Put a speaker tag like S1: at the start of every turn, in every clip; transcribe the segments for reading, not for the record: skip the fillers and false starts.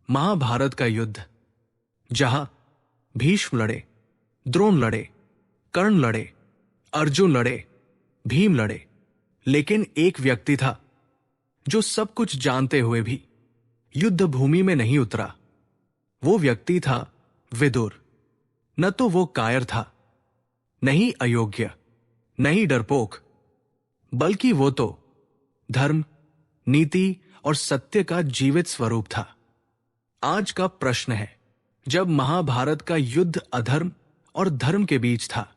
S1: महाभारत का युद्ध, जहां भीष्म लड़े, द्रोण लड़े, कर्ण लड़े, अर्जुन लड़े, भीम लड़े, लेकिन एक व्यक्ति था जो सब कुछ जानते हुए भी युद्ध भूमि में नहीं उतरा। वो व्यक्ति था विदुर। न तो वो कायर था, नहीं अयोग्य, नहीं डरपोक, बल्कि वो तो धर्म, नीति और सत्य का जीवित स्वरूप था। आज का प्रश्न है, जब महाभारत का युद्ध अधर्म और धर्म के बीच था,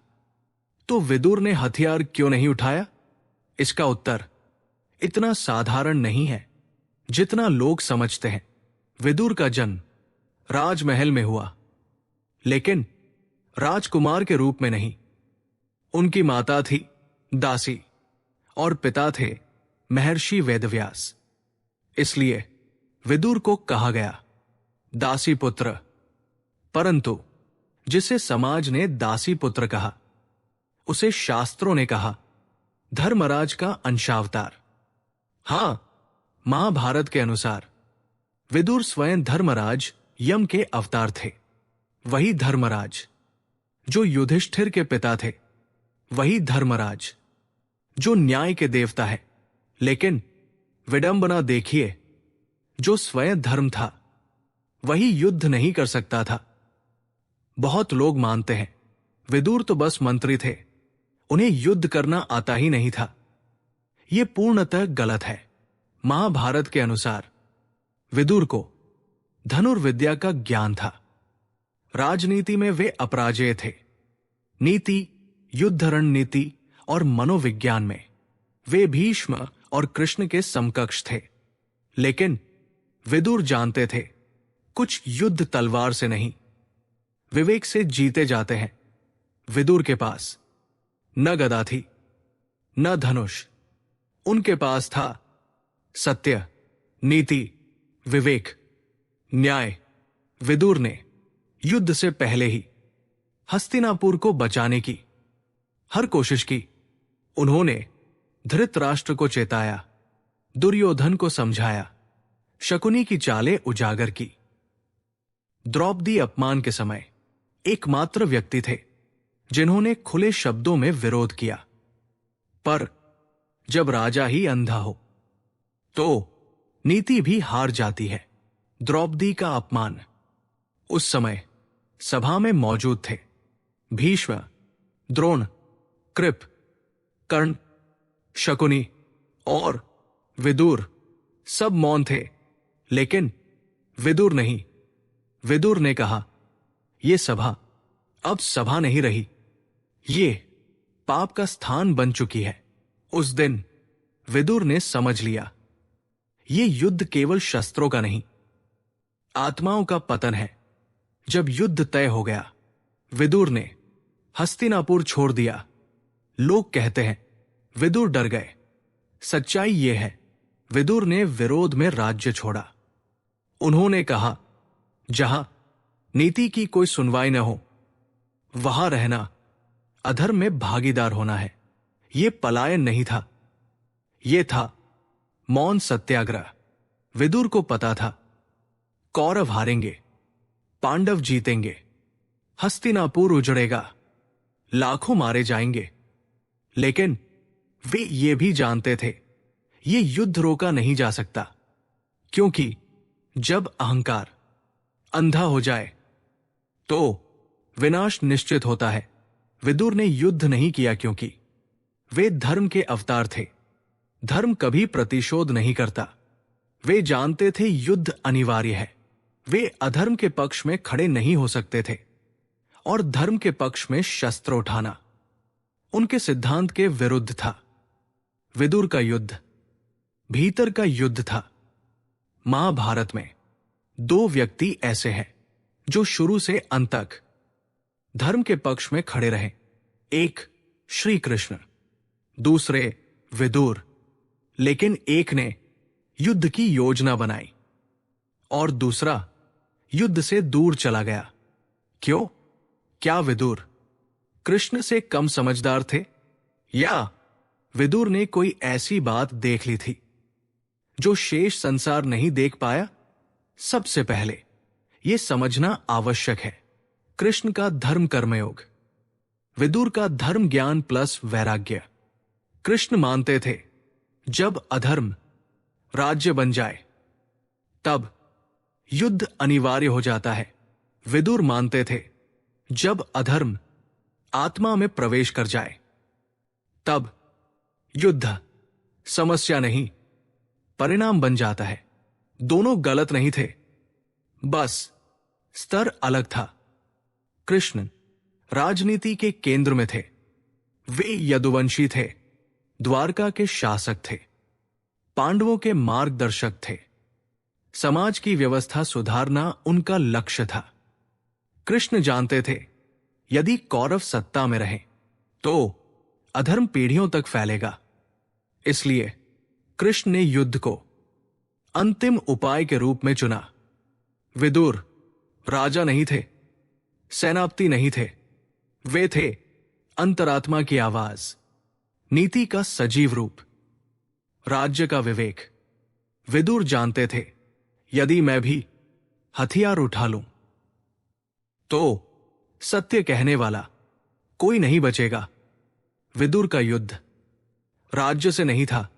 S1: तो विदुर ने हथियार क्यों नहीं उठाया? इसका उत्तर इतना साधारण नहीं है जितना लोग समझते हैं। विदुर का जन्म राजमहल में हुआ, लेकिन राजकुमार के रूप में नहीं। उनकी माता थी दासी और पिता थे महर्षि वेदव्यास। इसलिए विदुर को कहा गया दासी पुत्र। परंतु जिसे समाज ने दासी पुत्र कहा, उसे शास्त्रों ने कहा धर्मराज का अंशावतार। हां, महाभारत के अनुसार विदुर स्वयं धर्मराज यम के अवतार थे। वही धर्मराज जो युधिष्ठिर के पिता थे, वही धर्मराज जो न्याय के देवता है। लेकिन विडंबना देखिए, जो स्वयं धर्म था वही युद्ध नहीं कर सकता था। बहुत लोग मानते हैं विदुर तो बस मंत्री थे, उन्हें युद्ध करना आता ही नहीं था। यह पूर्णतः गलत है। महाभारत के अनुसार विदुर को धनुर्विद्या का ज्ञान था। राजनीति में वे अपराजेय थे। नीति, युद्ध रणनीति और मनोविज्ञान में वे भीष्म और कृष्ण के समकक्ष थे। लेकिन विदुर जानते थे, कुछ युद्ध तलवार से नहीं, विवेक से जीते जाते हैं। विदुर के पास न गदा थी, न धनुष। उनके पास था सत्य, नीति, विवेक, न्याय। विदुर ने युद्ध से पहले ही हस्तिनापुर को बचाने की हर कोशिश की। उन्होंने धृतराष्ट्र को चेताया, दुर्योधन को समझाया, शकुनी की चालें उजागर की। द्रौपदी अपमान के समय एकमात्र व्यक्ति थे जिन्होंने खुले शब्दों में विरोध किया। पर जब राजा ही अंधा हो तो नीति भी हार जाती है। द्रौपदी का अपमान। उस समय सभा में मौजूद थे भीष्म, द्रोण, कृप, कर्ण, शकुनी और विदुर। सब मौन थे, लेकिन विदुर नहीं। विदुर ने कहा, यह सभा अब सभा नहीं रही, ये पाप का स्थान बन चुकी है। उस दिन विदुर ने समझ लिया, ये युद्ध केवल शस्त्रों का नहीं, आत्माओं का पतन है। जब युद्ध तय हो गया, विदुर ने हस्तिनापुर छोड़ दिया। लोग कहते हैं विदुर डर गए। सच्चाई यह है, विदुर ने विरोध में राज्य छोड़ा। उन्होंने कहा, जहां नीति की कोई सुनवाई न हो, वहां रहना अधर्म में भागीदार होना है। यह पलायन नहीं था, यह था मौन सत्याग्रह। विदुर को पता था कौरव हारेंगे, पांडव जीतेंगे, हस्तिनापुर उजड़ेगा, लाखों मारे जाएंगे। लेकिन वे ये भी जानते थे, ये युद्ध रोका नहीं जा सकता, क्योंकि जब अहंकार अंधा हो जाए तो विनाश निश्चित होता है। विदुर ने युद्ध नहीं किया क्योंकि वे धर्म के अवतार थे। धर्म कभी प्रतिशोध नहीं करता। वे जानते थे युद्ध अनिवार्य है। वे अधर्म के पक्ष में खड़े नहीं हो सकते थे और धर्म के पक्ष में शस्त्र उठाना उनके सिद्धांत के विरुद्ध था। विदुर का युद्ध भीतर का युद्ध था। महाभारत में दो व्यक्ति ऐसे हैं जो शुरू से अंत तक धर्म के पक्ष में खड़े रहे। एक श्री कृष्ण, दूसरे विदुर। लेकिन एक ने युद्ध की योजना बनाई और दूसरा युद्ध से दूर चला गया। क्यों? क्या विदुर कृष्ण से कम समझदार थे, या विदुर ने कोई ऐसी बात देख ली थी जो शेष संसार नहीं देख पाया? सबसे पहले यह समझना आवश्यक है, कृष्ण का धर्म कर्मयोग, विदुर का धर्म ज्ञान प्लस वैराग्य। कृष्ण मानते थे जब अधर्म राज्य बन जाए तब युद्ध अनिवार्य हो जाता है। विदुर मानते थे जब अधर्म आत्मा में प्रवेश कर जाए तब युद्ध समस्या नहीं, परिणाम बन जाता है। दोनों गलत नहीं थे, बस स्तर अलग था। कृष्ण राजनीति के केंद्र में थे, वे यदुवंशी थे, द्वारका के शासक थे, पांडवों के मार्गदर्शक थे, समाज की व्यवस्था सुधारना उनका लक्ष्य था। कृष्ण जानते थे यदि कौरव सत्ता में रहे तो अधर्म पीढ़ियों तक फैलेगा। इसलिए कृष्ण ने युद्ध को अंतिम उपाय के रूप में चुना। विदुर राजा नहीं थे, सेनापति नहीं थे, वे थे अंतरात्मा की आवाज, नीति का सजीव रूप, राज्य का विवेक। विदुर जानते थे यदि मैं भी हथियार उठा लूं तो सत्य कहने वाला कोई नहीं बचेगा। विदुर का युद्ध राज्य से नहीं था,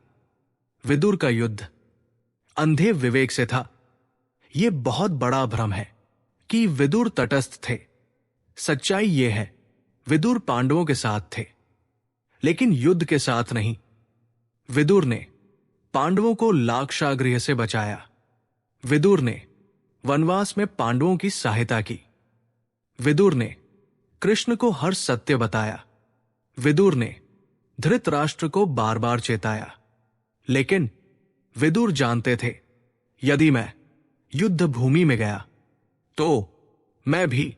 S1: विदुर का युद्ध अंधे विवेक से था। यह बहुत बड़ा भ्रम है कि विदुर तटस्थ थे। सच्चाई यह है विदुर पांडवों के साथ थे, लेकिन युद्ध के साथ नहीं। विदुर ने पांडवों को लाक्षागृह से बचाया। विदुर ने वनवास में पांडवों की सहायता की। विदुर ने कृष्ण को हर सत्य बताया। विदुर ने धृतराष्ट्र को बार बार चेताया। लेकिन विदुर जानते थे यदि मैं युद्ध भूमि में गया तो मैं भी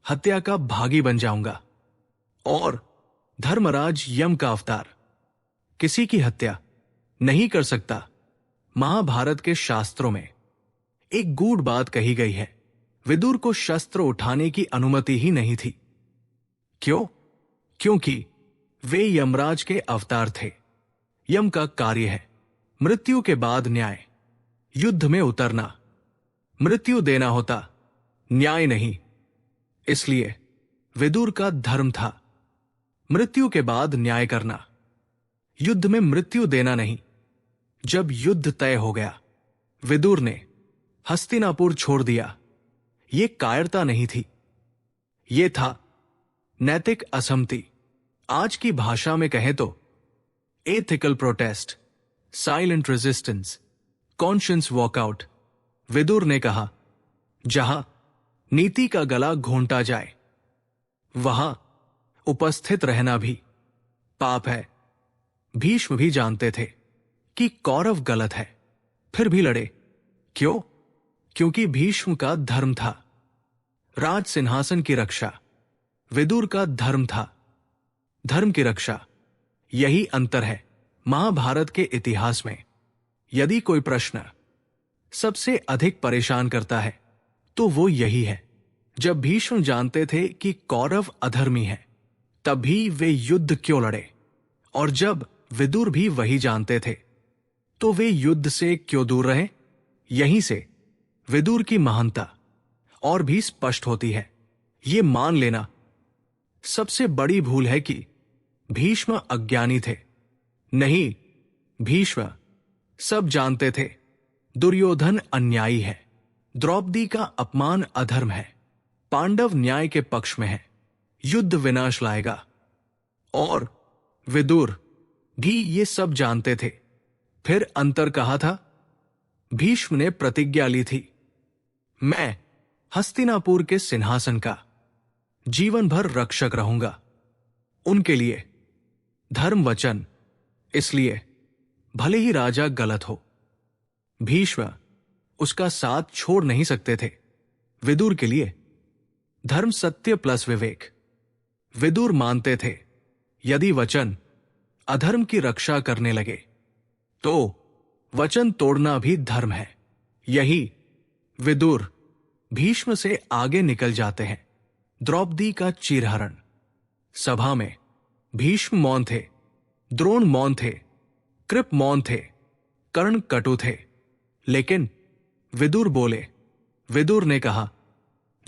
S1: हत्या का भागी बन जाऊंगा और धर्मराज यम का अवतार किसी की हत्या नहीं कर सकता। महाभारत के शास्त्रों में एक गूढ़ बात कही गई है, विदुर को शस्त्र उठाने की अनुमति ही नहीं थी। क्यों? क्योंकि वे यमराज के अवतार थे। यम का कार्य है मृत्यु के बाद न्याय, युद्ध में उतरना। मृत्यु देना होता, न्याय नहीं। इसलिए विदुर का धर्म था मृत्यु के बाद न्याय करना, युद्ध में मृत्यु देना नहीं। जब युद्ध तय हो गया, विदुर ने हस्तिनापुर छोड़ दिया। यह कायरता नहीं थी, यह था नैतिक असहमति। आज की भाषा में कहें तो ethical protest, silent resistance, conscious walkout. Vidur ने कहा जहां नीति का गला घोंटा जाए वहां उपस्थित रहना भी पाप है। भीष्म भी जानते थे कि कौरव गलत है, फिर भी लड़े। क्यों? क्योंकि भीष्म का धर्म था राज सिंहासन की रक्षा, विदुर का धर्म था धर्म की रक्षा। यही अंतर है महाभारत के इतिहास में। यदि कोई प्रश्न सबसे अधिक परेशान करता है तो वो यही है, जब भीष्म जानते थे कि कौरव अधर्मी है तब भी वे युद्ध क्यों लड़े, और जब विदुर भी वही जानते थे तो वे युद्ध से क्यों दूर रहे। यहीं से विदुर की महानता और भी स्पष्ट होती है। ये मान लेना सबसे बड़ी भूल है कि भीष्म अज्ञानी थे। नहीं, भीष्म सब जानते थे। दुर्योधन अन्यायी है, द्रौपदी का अपमान अधर्म है, पांडव न्याय के पक्ष में है, युद्ध विनाश लाएगा। और विदुर भी ये सब जानते थे। फिर अंतर कहा था? भीष्म ने प्रतिज्ञा ली थी, मैं हस्तिनापुर के सिंहासन का जीवन भर रक्षक रहूंगा। उनके लिए धर्म वचन, इसलिए भले ही राजा गलत हो, भीष्म उसका साथ छोड़ नहीं सकते थे। विदुर के लिए धर्म सत्य प्लस विवेक। विदुर मानते थे यदि वचन अधर्म की रक्षा करने लगे तो वचन तोड़ना भी धर्म है। यही विदुर भीष्म से आगे निकल जाते हैं। द्रौपदी का चीरहरण। सभा में भीष्म मौन थे, द्रोण मौन थे, कृप मौन थे, कर्ण कटु थे, लेकिन विदुर बोले, विदुर ने कहा,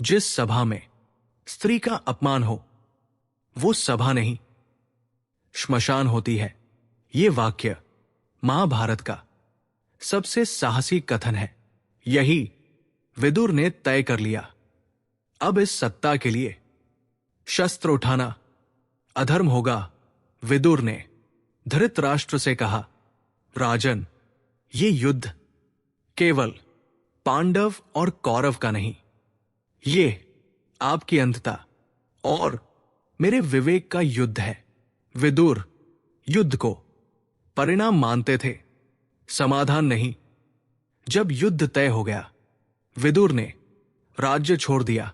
S1: जिस सभा में स्त्री का अपमान हो वो सभा नहीं, श्मशान होती है। ये वाक्य महाभारत का सबसे साहसी कथन है। यही विदुर ने तय कर लिया। अब इस सत्ता के लिए शस्त्र उठाना अधर्म होगा। विदुर ने धृतराष्ट्र से कहा, राजन, ये युद्ध केवल पांडव और कौरव का नहीं, ये आपकी अंधता और मेरे विवेक का युद्ध है। विदुर युद्ध को परिणाम मानते थे, समाधान नहीं। जब युद्ध तय हो गया, विदुर ने राज्य छोड़ दिया।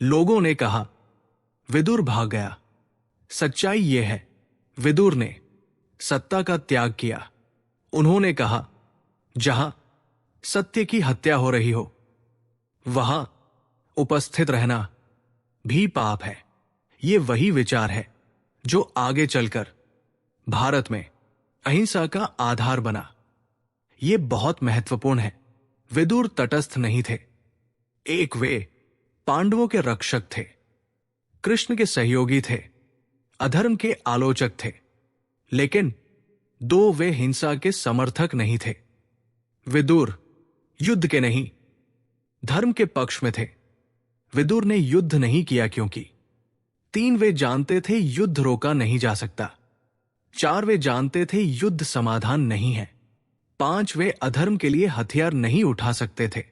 S1: लोगों ने कहा, विदुर भाग गया। सच्चाई यह है, विदुर ने सत्ता का त्याग किया। उन्होंने कहा, जहां सत्य की हत्या हो रही हो वहां उपस्थित रहना भी पाप है। ये वही विचार है जो आगे चलकर भारत में अहिंसा का आधार बना। ये बहुत महत्वपूर्ण है। विदुर तटस्थ नहीं थे। एक वे पांडवों के रक्षक थे, कृष्ण के सहयोगी थे, अधर्म के आलोचक थे, लेकिन दो वे हिंसा के समर्थक नहीं थे। विदुर युद्ध के नहीं, धर्म के पक्ष में थे। विदुर ने युद्ध नहीं किया क्योंकि 3 वे जानते थे युद्ध रोका नहीं जा सकता। 4 वे जानते थे युद्ध समाधान नहीं है। 5 वे अधर्म के लिए हथियार नहीं उठा सकते थे।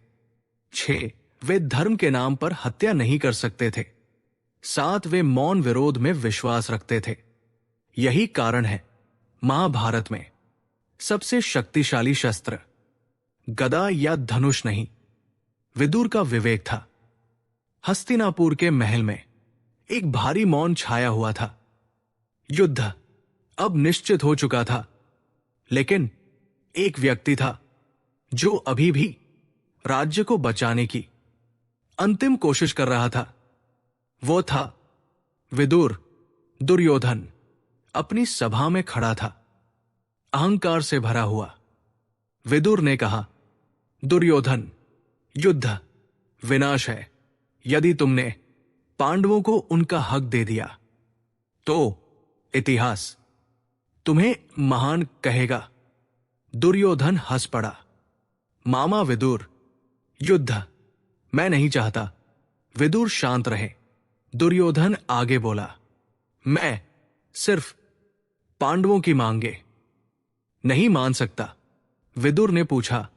S1: 6 वे धर्म के नाम पर हत्या नहीं कर सकते थे। 7 वे मौन विरोध में विश्वास रखते थे। यही कारण है महाभारत में सबसे शक्तिशाली शस्त्र गदा या धनुष नहीं, विदुर का विवेक था। हस्तिनापुर के महल में एक भारी मौन छाया हुआ था। युद्ध अब निश्चित हो चुका था, लेकिन एक व्यक्ति था जो अभी भी राज्य को बचाने की अंतिम कोशिश कर रहा था। वो था विदुर। दुर्योधन अपनी सभा में खड़ा था, अहंकार से भरा हुआ। विदुर ने कहा, दुर्योधन, युद्ध विनाश है। यदि तुमने पांडवों को उनका हक दे दिया तो इतिहास तुम्हें महान कहेगा। दुर्योधन हंस पड़ा। मामा विदुर, युद्ध मैं नहीं चाहता। विदुर शांत रहे। दुर्योधन आगे बोला, मैं सिर्फ पांडवों की मांगे नहीं मान सकता। विदुर ने पूछा,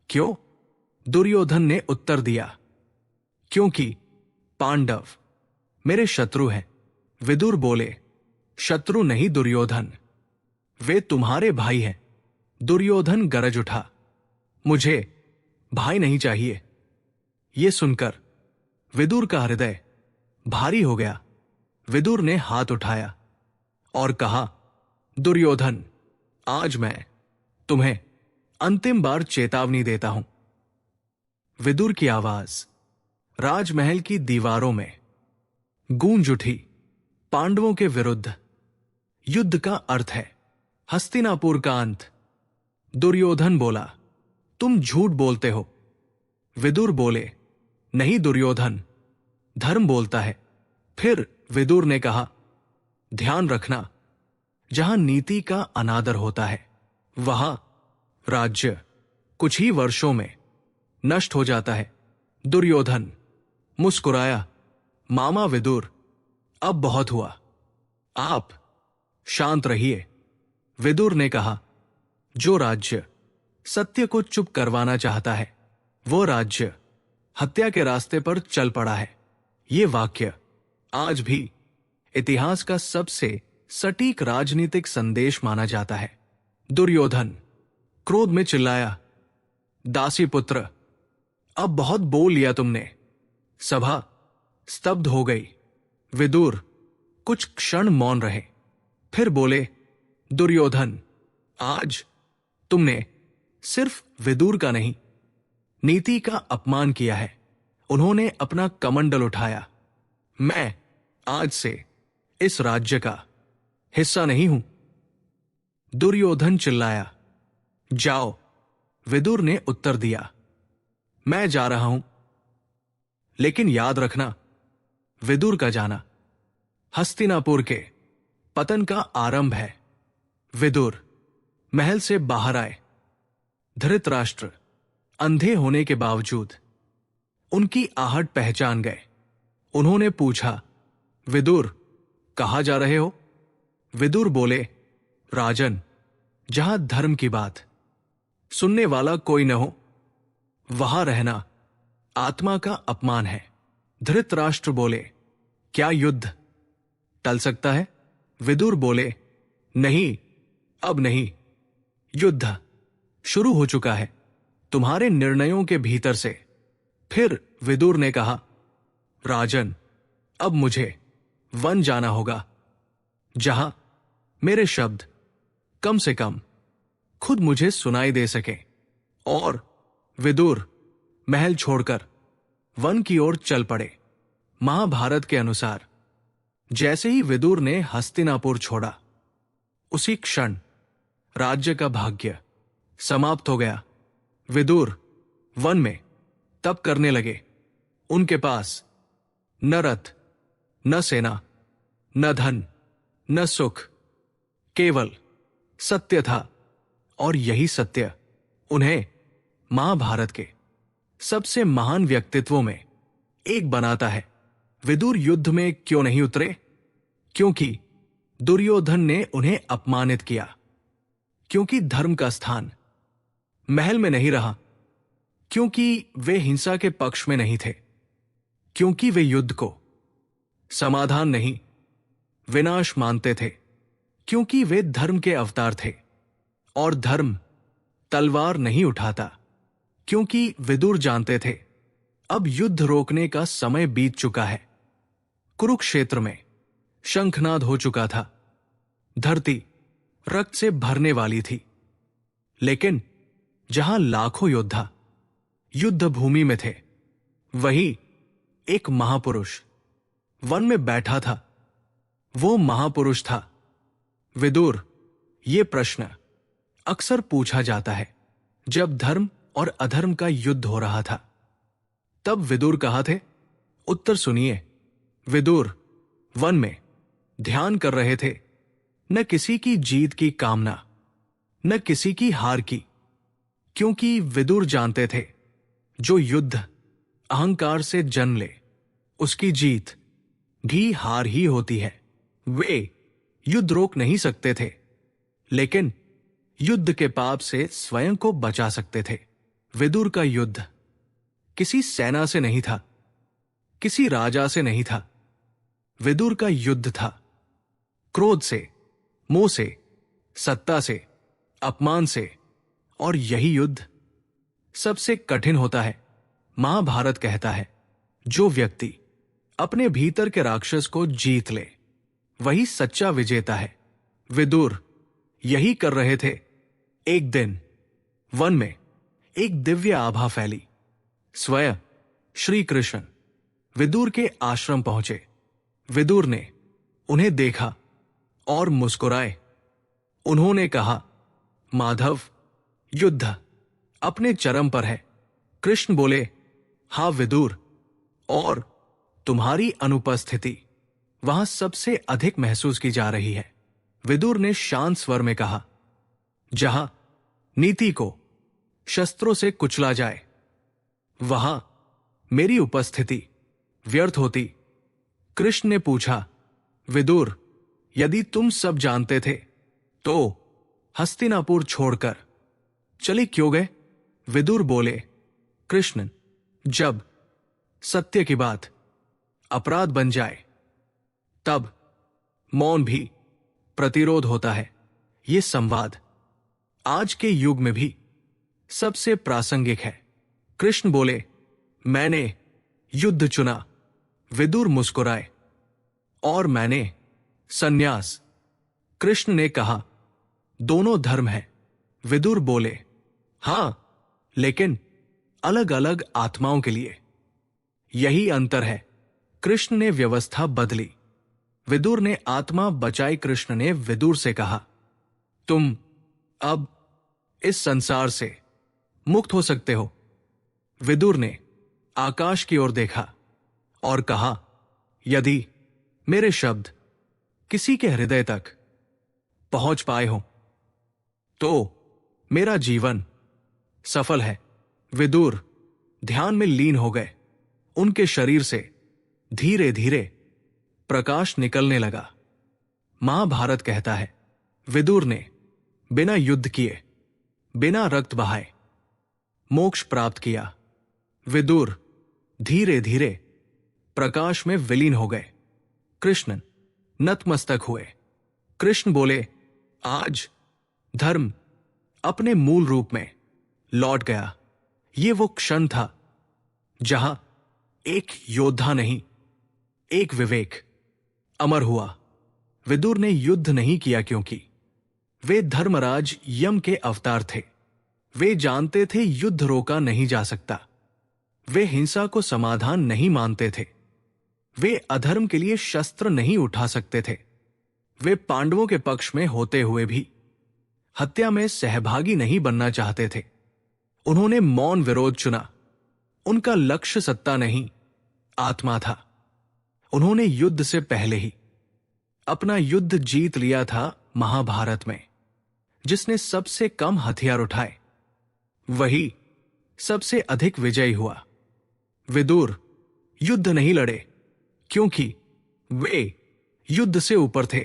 S1: क्यों? दुर्योधन ने उत्तर दिया, क्योंकि पांडव मेरे शत्रु हैं। विदुर बोले, शत्रु नहीं दुर्योधन, वे तुम्हारे भाई हैं। दुर्योधन गरज उठा, मुझे भाई नहीं चाहिए। यह सुनकर विदुर का हृदय भारी हो गया। विदुर ने हाथ उठाया और कहा, दुर्योधन, आज मैं तुम्हें अंतिम बार चेतावनी देता हूं। विदुर की आवाज राजमहल की दीवारों में गूंज उठी। पांडवों के विरुद्ध युद्ध का अर्थ है हस्तिनापुर का अंत। दुर्योधन बोला, तुम झूठ बोलते हो। विदुर बोले, नहीं दुर्योधन, धर्म बोलता है। फिर विदुर ने कहा, ध्यान रखना, जहां नीति का अनादर होता है वहां राज्य कुछ ही वर्षों में नष्ट हो जाता है। दुर्योधन मुस्कुराया, मामा विदुर, अब बहुत हुआ, आप शांत रहिए। विदुर ने कहा, जो राज्य सत्य को चुप करवाना चाहता है वो राज्य हत्या के रास्ते पर चल पड़ा है। ये वाक्य आज भी इतिहास का सबसे सटीक राजनीतिक संदेश माना जाता है। दुर्योधन क्रोध में चिल्लाया, दासी पुत्र, अब बहुत बोल लिया तुमने। सभा स्तब्ध हो गई। विदुर कुछ क्षण मौन रहे, फिर बोले, दुर्योधन, आज तुमने सिर्फ विदुर का नहीं, नीति का अपमान किया है। उन्होंने अपना कमंडल उठाया। मैं आज से इस राज्य का हिस्सा नहीं हूं। दुर्योधन चिल्लाया, जाओ। विदुर ने उत्तर दिया, मैं जा रहा हूं, लेकिन याद रखना, विदुर का जाना हस्तिनापुर के पतन का आरंभ है। विदुर महल से बाहर आए। धृतराष्ट्र अंधे होने के बावजूद उनकी आहट पहचान गए। उन्होंने पूछा, विदुर, कहां जा रहे हो? विदुर बोले, राजन, जहां धर्म की बात सुनने वाला कोई न हो, वहां रहना आत्मा का अपमान है। धृतराष्ट्र बोले, क्या युद्ध टल सकता है? विदुर बोले, नहीं, अब नहीं। युद्ध शुरू हो चुका है तुम्हारे निर्णयों के भीतर से। फिर विदुर ने कहा, राजन, अब मुझे वन जाना होगा, जहां मेरे शब्द कम से कम खुद मुझे सुनाई दे सके। और विदुर महल छोड़कर वन की ओर चल पड़े। महाभारत के अनुसार जैसे ही विदुर ने हस्तिनापुर छोड़ा, उसी क्षण राज्य का भाग्य समाप्त हो गया। विदुर वन में तप करने लगे। उनके पास न रथ, न सेना, न धन, न सुख, केवल सत्य था। और यही सत्य उन्हें महाभारत के सबसे महान व्यक्तित्वों में एक बनाता है। विदुर युद्ध में क्यों नहीं उतरे? क्योंकि दुर्योधन ने उन्हें अपमानित किया। क्योंकि धर्म का स्थान महल में नहीं रहा। क्योंकि वे हिंसा के पक्ष में नहीं थे। क्योंकि वे युद्ध को समाधान नहीं, विनाश मानते थे। क्योंकि वे धर्म के अवतार थे और धर्म तलवार नहीं उठाता। क्योंकि विदुर जानते थे, अब युद्ध रोकने का समय बीत चुका है। कुरुक्षेत्र में शंखनाद हो चुका था। धरती रक्त से भरने वाली थी। लेकिन जहां लाखों योद्धा युद्ध भूमि में थे, वही एक महापुरुष वन में बैठा था। वो महापुरुष था विदुर। ये प्रश्न अक्सर पूछा जाता है जब धर्म और अधर्म का युद्ध हो रहा था। तब विदुर कहाँ थे? उत्तर सुनिए। विदुर वन में ध्यान कर रहे थे, न किसी की जीत की कामना, न किसी की हार की। क्योंकि विदुर जानते थे, जो युद्ध अहंकार से जन्म ले, उसकी जीत भी हार ही होती है। वे युद्ध रोक नहीं सकते थे, लेकिन युद्ध के पाप से स्वयं को बचा सकते थे। विदुर का युद्ध किसी सेना से नहीं था, किसी राजा से नहीं था। विदुर का युद्ध था क्रोध से, मोह से, सत्ता से, अपमान से। और यही युद्ध सबसे कठिन होता है। महाभारत कहता है, जो व्यक्ति अपने भीतर के राक्षस को जीत ले, वही सच्चा विजेता है। विदुर यही कर रहे थे। एक दिन वन में एक दिव्य आभा फैली। स्वयं श्री कृष्ण विदुर के आश्रम पहुंचे। विदुर ने उन्हें देखा और मुस्कुराए। उन्होंने कहा, माधव, युद्ध अपने चरम पर है। कृष्ण बोले, हां विदुर, और तुम्हारी अनुपस्थिति वहां सबसे अधिक महसूस की जा रही है। विदुर ने शांत स्वर में कहा, जहां नीति को शस्त्रों से कुचला जाए, वहां मेरी उपस्थिति व्यर्थ होती। कृष्ण ने पूछा, विदुर, यदि तुम सब जानते थे, तो हस्तिनापुर छोड़कर चले क्यों गए? विदुर बोले, कृष्ण, जब सत्य की बात अपराध बन जाए, तब मौन भी प्रतिरोध होता है। ये संवाद आज के युग में भी सबसे प्रासंगिक है। कृष्ण बोले, मैंने युद्ध चुना। विदुर मुस्कुराए, और मैंने संन्यास। कृष्ण ने कहा, दोनों धर्म है। विदुर बोले, हां, लेकिन अलग अलग आत्माओं के लिए। यही अंतर है। कृष्ण ने व्यवस्था बदली। विदुर ने आत्मा बचाई। कृष्ण ने विदुर से कहा, तुम अब इस संसार से मुक्त हो सकते हो। विदुर ने आकाश की ओर देखा। और कहा, यदि मेरे शब्द किसी के हृदय तक पहुंच पाए हों तो मेरा जीवन सफल है। विदुर ध्यान में लीन हो गए। उनके शरीर से धीरे धीरे प्रकाश निकलने लगा। महाभारत कहता है, विदुर ने बिना युद्ध किए, बिना रक्त बहाए मोक्ष प्राप्त किया। विदुर धीरे धीरे प्रकाश में विलीन हो गए। कृष्ण नतमस्तक हुए। कृष्ण बोले, आज धर्म अपने मूल रूप में लौट गया। ये वो क्षण था जहां एक योद्धा नहीं, एक विवेक अमर हुआ। विदुर ने युद्ध नहीं किया क्योंकि वे धर्मराज यम के अवतार थे। वे जानते थे युद्ध रोका नहीं जा सकता। वे हिंसा को समाधान नहीं मानते थे। वे अधर्म के लिए शस्त्र नहीं उठा सकते थे। वे पांडवों के पक्ष में होते हुए भी हत्या में सहभागी नहीं बनना चाहते थे। उन्होंने मौन विरोध चुना। उनका लक्ष्य सत्ता नहीं, आत्मा था। उन्होंने युद्ध से पहले ही अपना युद्ध जीत लिया था। महाभारत में जिसने सबसे कम हथियार उठाए वही सबसे अधिक विजयी हुआ। विदुर युद्ध नहीं लड़े क्योंकि वे युद्ध से ऊपर थे।